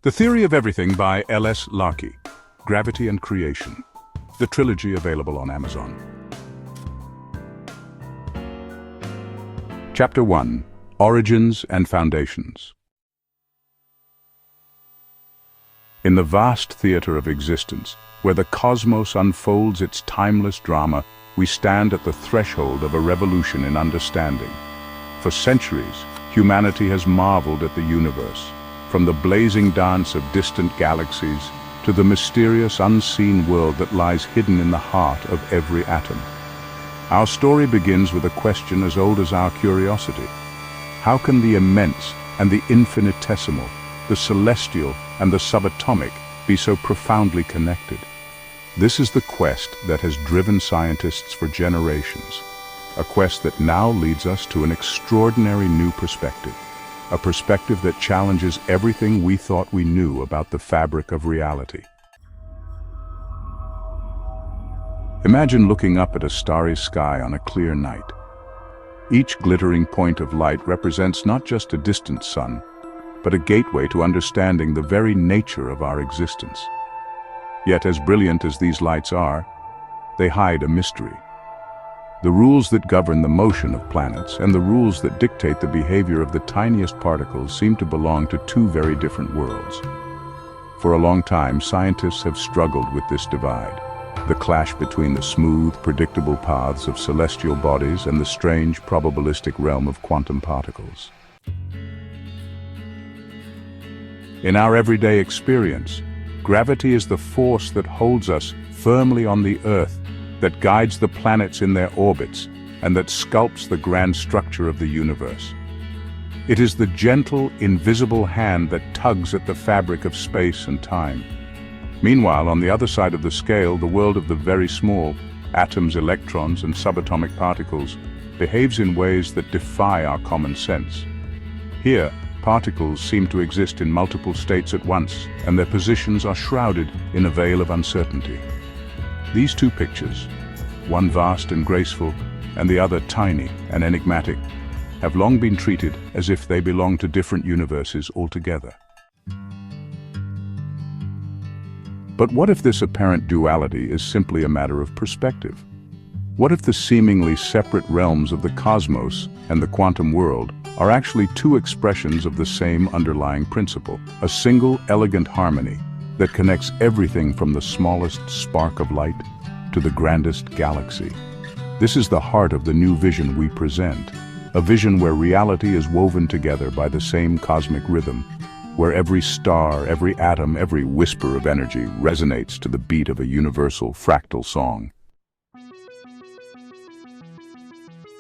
The Theory of Everything by L.S. Larkey, Gravity and Creation. The trilogy available on Amazon. Chapter 1. Origins and Foundations. In the vast theater of existence, where the cosmos unfolds its timeless drama, we stand at the threshold of a revolution in understanding. For centuries, humanity has marveled at the universe, from the blazing dance of distant galaxies to the mysterious unseen world that lies hidden in the heart of every atom. Our story begins with a question as old as our curiosity. How can the immense and the infinitesimal, the celestial and the subatomic, be so profoundly connected? This is the quest that has driven scientists for generations, a quest that now leads us to an extraordinary new perspective, a perspective that challenges everything we thought we knew about the fabric of reality. Imagine looking up at a starry sky on a clear night. Each glittering point of light represents not just a distant sun, but a gateway to understanding the very nature of our existence. Yet, as brilliant as these lights are, they hide a mystery. The rules that govern the motion of planets and the rules that dictate the behavior of the tiniest particles seem to belong to two very different worlds. For a long time, scientists have struggled with this divide, the clash between the smooth, predictable paths of celestial bodies and the strange, probabilistic realm of quantum particles. In our everyday experience, gravity is the force that holds us firmly on the Earth, that guides the planets in their orbits, and that sculpts the grand structure of the universe. It is the gentle, invisible hand that tugs at the fabric of space and time. Meanwhile, on the other side of the scale, the world of the very small, atoms, electrons, and subatomic particles, behaves in ways that defy our common sense. Here, particles seem to exist in multiple states at once, and their positions are shrouded in a veil of uncertainty. These two pictures, one vast and graceful, and the other tiny and enigmatic, have long been treated as if they belong to different universes altogether. But what if this apparent duality is simply a matter of perspective? What if the seemingly separate realms of the cosmos and the quantum world are actually two expressions of the same underlying principle, a single elegant harmony that connects everything from the smallest spark of light to the grandest galaxy? This is the heart of the new vision we present, a vision where reality is woven together by the same cosmic rhythm, where every star, every atom, every whisper of energy resonates to the beat of a universal fractal song.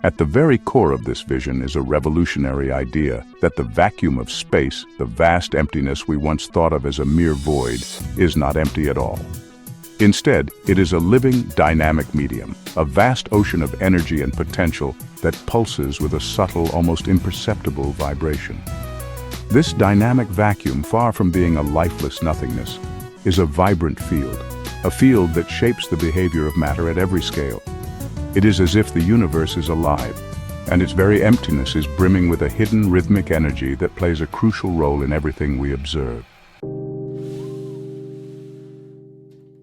At the very core of this vision is a revolutionary idea that the vacuum of space, the vast emptiness we once thought of as a mere void, is not empty at all. Instead, it is a living, dynamic medium, a vast ocean of energy and potential that pulses with a subtle, almost imperceptible vibration. This dynamic vacuum, far from being a lifeless nothingness, is a vibrant field, a field that shapes the behavior of matter at every scale. It is as if the universe is alive, and its very emptiness is brimming with a hidden rhythmic energy that plays a crucial role in everything we observe.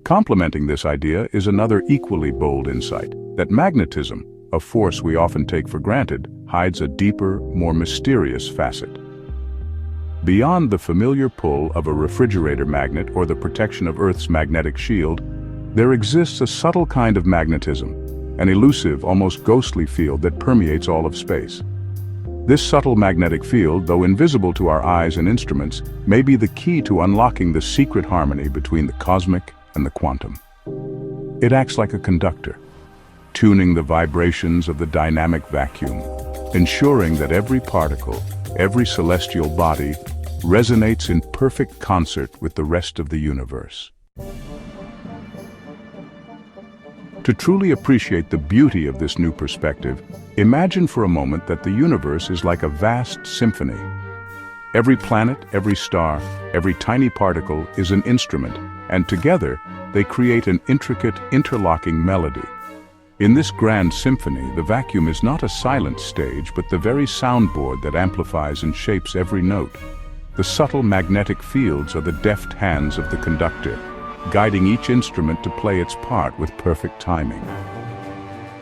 Complementing this idea is another equally bold insight, that magnetism, a force we often take for granted, hides a deeper, more mysterious facet. Beyond the familiar pull of a refrigerator magnet or the protection of Earth's magnetic shield, there exists a subtle kind of magnetism, an elusive, almost ghostly field that permeates all of space. This subtle magnetic field, though invisible to our eyes and instruments, may be the key to unlocking the secret harmony between the cosmic and the quantum. It acts like a conductor, tuning the vibrations of the dynamic vacuum, ensuring that every particle, every celestial body, resonates in perfect concert with the rest of the universe. To truly appreciate the beauty of this new perspective, imagine for a moment that the universe is like a vast symphony. Every planet, every star, every tiny particle is an instrument, and together they create an intricate, interlocking melody. In this grand symphony, the vacuum is not a silent stage, but the very soundboard that amplifies and shapes every note. The subtle magnetic fields are the deft hands of the conductor, guiding each instrument to play its part with perfect timing.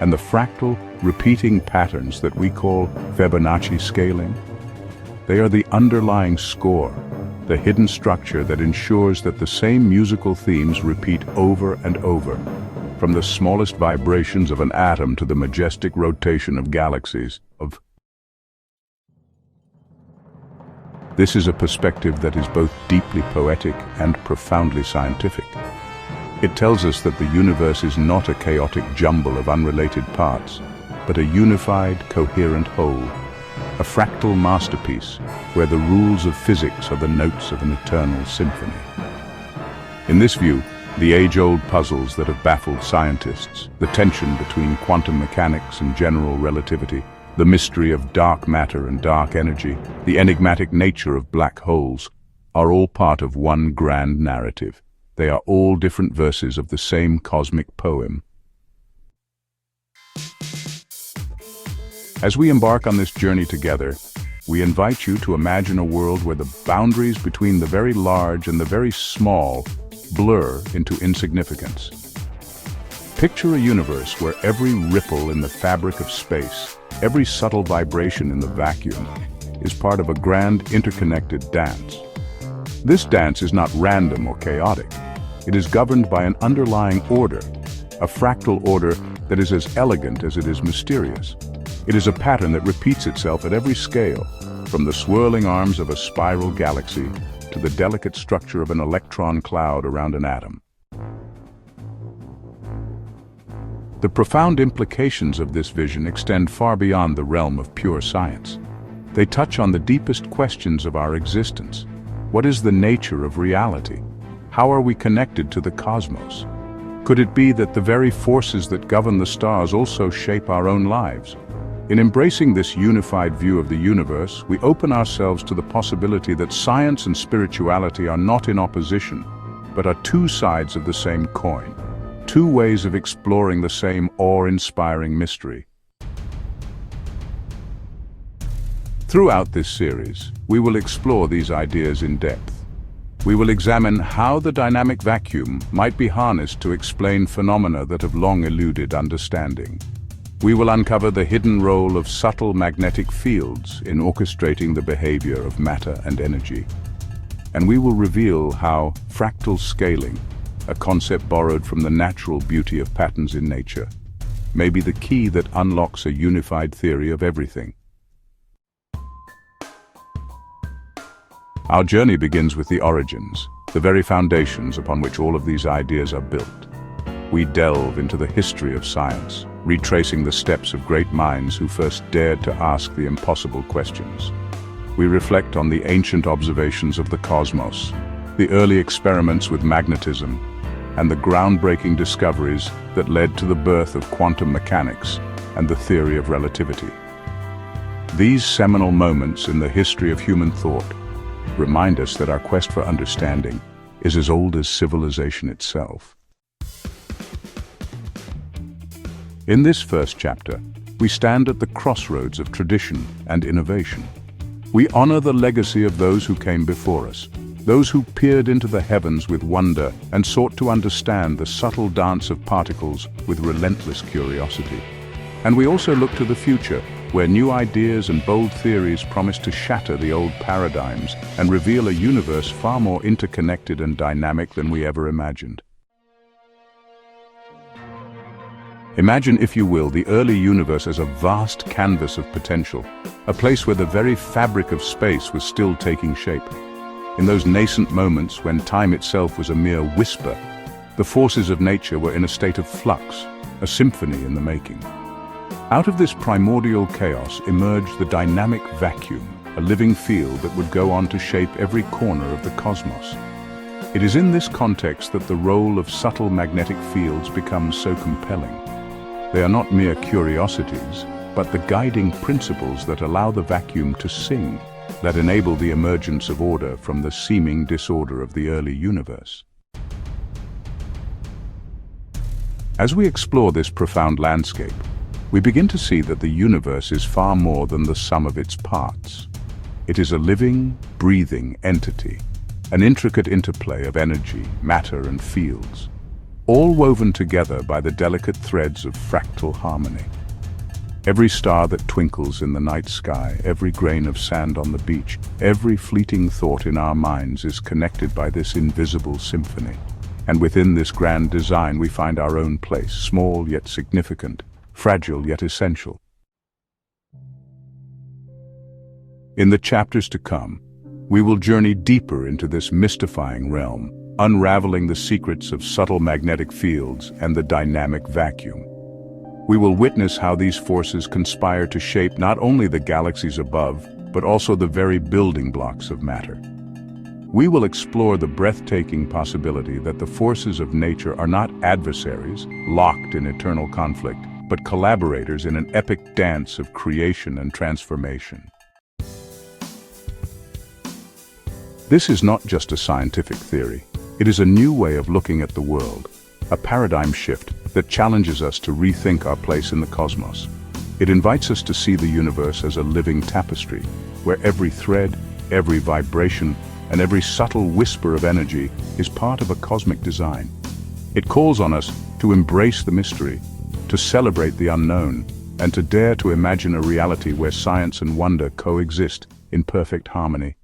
And the fractal, repeating patterns that we call Fibonacci scaling, they are the underlying score, the hidden structure that ensures that the same musical themes repeat over and over, from the smallest vibrations of an atom to the majestic rotation of galaxies. This is a perspective that is both deeply poetic and profoundly scientific. It tells us that the universe is not a chaotic jumble of unrelated parts, but a unified, coherent whole, a fractal masterpiece where the rules of physics are the notes of an eternal symphony. In this view, the age-old puzzles that have baffled scientists, the tension between quantum mechanics and general relativity, the mystery of dark matter and dark energy, the enigmatic nature of black holes, are all part of one grand narrative. They are all different verses of the same cosmic poem. As we embark on this journey together, we invite you to imagine a world where the boundaries between the very large and the very small blur into insignificance. Picture a universe where every ripple in the fabric of space, every subtle vibration in the vacuum, is part of a grand interconnected dance. This dance is not random or chaotic. It is governed by an underlying order, a fractal order that is as elegant as it is mysterious. It is a pattern that repeats itself at every scale, from the swirling arms of a spiral galaxy to the delicate structure of an electron cloud around an atom. The profound implications of this vision extend far beyond the realm of pure science. They touch on the deepest questions of our existence. What is the nature of reality? How are we connected to the cosmos? Could it be that the very forces that govern the stars also shape our own lives? In embracing this unified view of the universe, we open ourselves to the possibility that science and spirituality are not in opposition, but are two sides of the same coin, two ways of exploring the same awe-inspiring mystery. Throughout this series, we will explore these ideas in depth. We will examine how the dynamic vacuum might be harnessed to explain phenomena that have long eluded understanding. We will uncover the hidden role of subtle magnetic fields in orchestrating the behavior of matter and energy. And we will reveal how fractal scaling, a concept borrowed from the natural beauty of patterns in nature, may be the key that unlocks a unified theory of everything. Our journey begins with the origins, the very foundations upon which all of these ideas are built. We delve into the history of science, retracing the steps of great minds who first dared to ask the impossible questions. We reflect on the ancient observations of the cosmos, the early experiments with magnetism, and the groundbreaking discoveries that led to the birth of quantum mechanics and the theory of relativity. These seminal moments in the history of human thought remind us that our quest for understanding is as old as civilization itself. In this first chapter, we stand at the crossroads of tradition and innovation. We honor the legacy of those who came before us, those who peered into the heavens with wonder and sought to understand the subtle dance of particles with relentless curiosity. And we also look to the future, where new ideas and bold theories promise to shatter the old paradigms and reveal a universe far more interconnected and dynamic than we ever imagined. Imagine, if you will, the early universe as a vast canvas of potential, a place where the very fabric of space was still taking shape. In those nascent moments when time itself was a mere whisper, the forces of nature were in a state of flux, a symphony in the making. Out of this primordial chaos emerged the dynamic vacuum, a living field that would go on to shape every corner of the cosmos. It is in this context that the role of subtle magnetic fields becomes so compelling. They are not mere curiosities, but the guiding principles that allow the vacuum to sing, that enable the emergence of order from the seeming disorder of the early universe. As we explore this profound landscape, we begin to see that the universe is far more than the sum of its parts. It is a living, breathing entity, an intricate interplay of energy, matter, and fields, all woven together by the delicate threads of fractal harmony. Every star that twinkles in the night sky, every grain of sand on the beach, every fleeting thought in our minds is connected by this invisible symphony. And within this grand design we find our own place, small yet significant, fragile yet essential. In the chapters to come, we will journey deeper into this mystifying realm, unraveling the secrets of subtle magnetic fields and the dynamic vacuum. We will witness how these forces conspire to shape not only the galaxies above, but also the very building blocks of matter. We will explore the breathtaking possibility that the forces of nature are not adversaries, locked in eternal conflict, but collaborators in an epic dance of creation and transformation. This is not just a scientific theory. It is a new way of looking at the world, a paradigm shift that challenges us to rethink our place in the cosmos. It invites us to see the universe as a living tapestry, where every thread, every vibration, and every subtle whisper of energy is part of a cosmic design. It calls on us to embrace the mystery, to celebrate the unknown, and to dare to imagine a reality where science and wonder coexist in perfect harmony.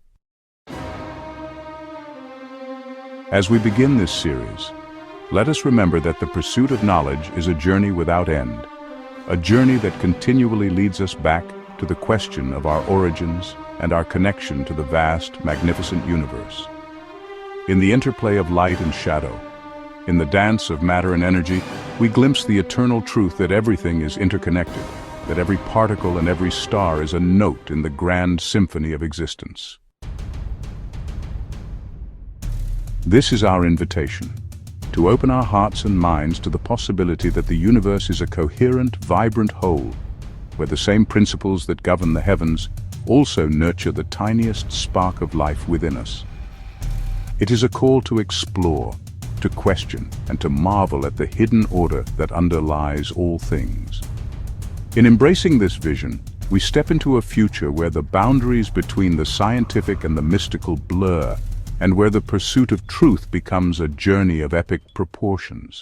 As we begin this series, let us remember that the pursuit of knowledge is a journey without end, a journey that continually leads us back to the question of our origins and our connection to the vast, magnificent universe. In the interplay of light and shadow, in the dance of matter and energy, we glimpse the eternal truth that everything is interconnected, that every particle and every star is a note in the grand symphony of existence. This is our invitation, to open our hearts and minds to the possibility that the universe is a coherent, vibrant whole, where the same principles that govern the heavens also nurture the tiniest spark of life within us. It is a call to explore, to question, and to marvel at the hidden order that underlies all things. In embracing this vision, we step into a future where the boundaries between the scientific and the mystical blur, and where the pursuit of truth becomes a journey of epic proportions.